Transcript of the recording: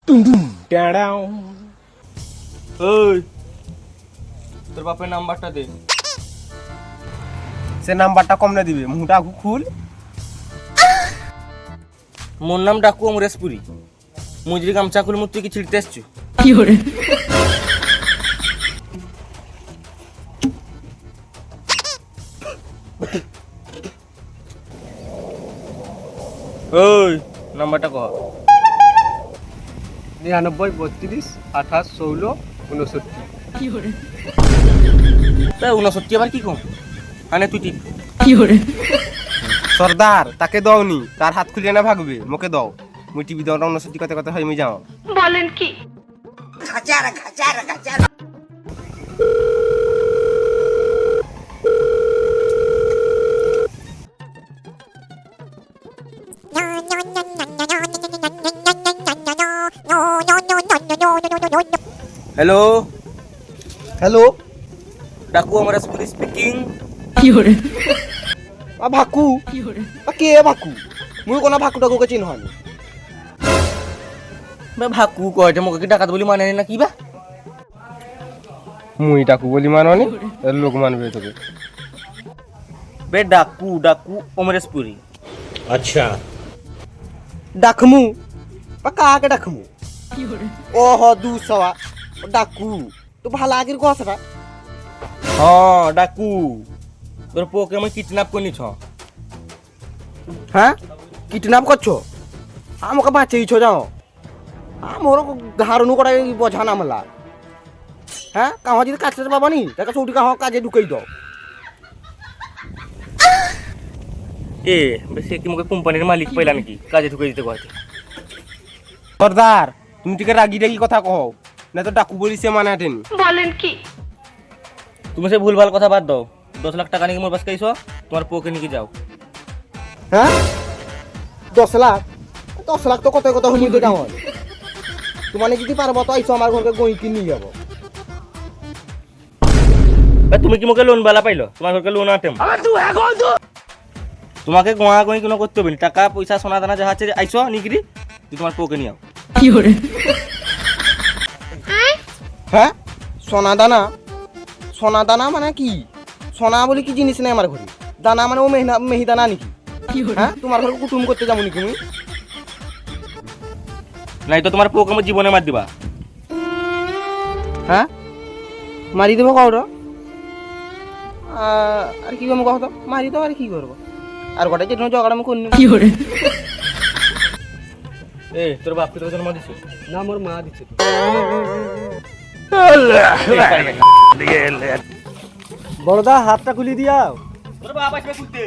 ওই তোর বাপের নাম্বারটা দে। সে নাম্বারটা কমনে দিবে, মুহটা খুল। মোর নাম ডাকু অমরেশপুরি। মুই যদি গামছা খুলে তুই কি ছিড়তে আসছু? ওই নাম্বারটা কহ। 99 32 28 16 69। তাই 69 আবার কি কম? আনে তুই ঠিক। সর্দার তাকে দাওনি, তার হাত খুলিয়ে না ভাগবে, মোকে দাও। মুই টিভি দাও 69 কথা কথা হয় আমি যাও। বলেন কি? হ্যালো হ্যালো, ডাকু অমরেশপুরি স্পিকিং। ভাকু কে ভাকু? মুই কোনা ভাকু টাকুকে চিন হয়নি। ভাকু কয়টা মোকে কি ডাকাত বলি মানে না কি বা? মুই ডাকু বলি মাননি, লোক মানবে তোকে। বে ডাকু ডাকু অমরেশপুরি। अच्छा ডাকমু বা কাকে ডাকমু? ওহ 200 ডাকু তো ভালো আগের কথাটা। হ্যাঁ ডাকু, তোর পোকে আমি কিডন্যাপ করে নিছ। হ্যাঁ কিডন্যাপ করছো? আমাকে বাঁচিয়েছ যাও। আমার ধারণু করা বোঝা না মালা। হ্যাঁ কাহা যদি কাছে পাবা নি তাকে চৌটি কাহা কাজে ঢুকাই দাও। এ সে কি মোকে কোম্পানির মালিক পাইলা নাকি কাজে ঢুকে দিতে কয়? সর্দার তুমি থেকে রাগি রাগি কথা কও, না তো ডাকু বলিছে মানে আটেন। বলেন কি? তুমি সে ভুলভাল কথা বাদ দাও। 10 লাখ টাকা নিয়ে মোর বাস কাইছো, তোমার পোকে নিয়ে যাও। হ্যাঁ 10 লাখ? 10 লাখ তো কত কত হইনি তো ডাঙর। তোমার যদি পারবো তো আইসো আমার ঘরকে গই কিনে নিয়ে যাবো। তুমি কি মোকে লোন বালা পাইলো? তোমার ঘরকে লোন আটেম তোমাকে গোয়া গই কোনো করতে হবে না। টাকা পয়সা সোনা দানা যা আছে আইসো নিগরি, তুই তোমার পোকে নিয়ে আও। হ্যাঁ সোনা দানা? সোনা দানা মানে কি? সোনা বলে কি জিনিস নাই আমার ঘরে। দানা মানে ও মেহি দানা নাকি? হ্যাঁ তোমার ঘরে কুটুম করতে যাবো নাকি তুমি? নাই তো তোমার পোকে আমার জীবনে মার দিবা। হ্যাঁ মারি দেবো কাউরা? আর কি করবো কত? মারি দেবো আর কি করবো? আর কটা যে জগাড় আমি করি। এ তোর বাপ তোর জন্ম দিছে না মোর মা দিচ্ছে। বড়দা হাতটা খুলি দিয়াও। তোর বাপ আসবে কুত্তে।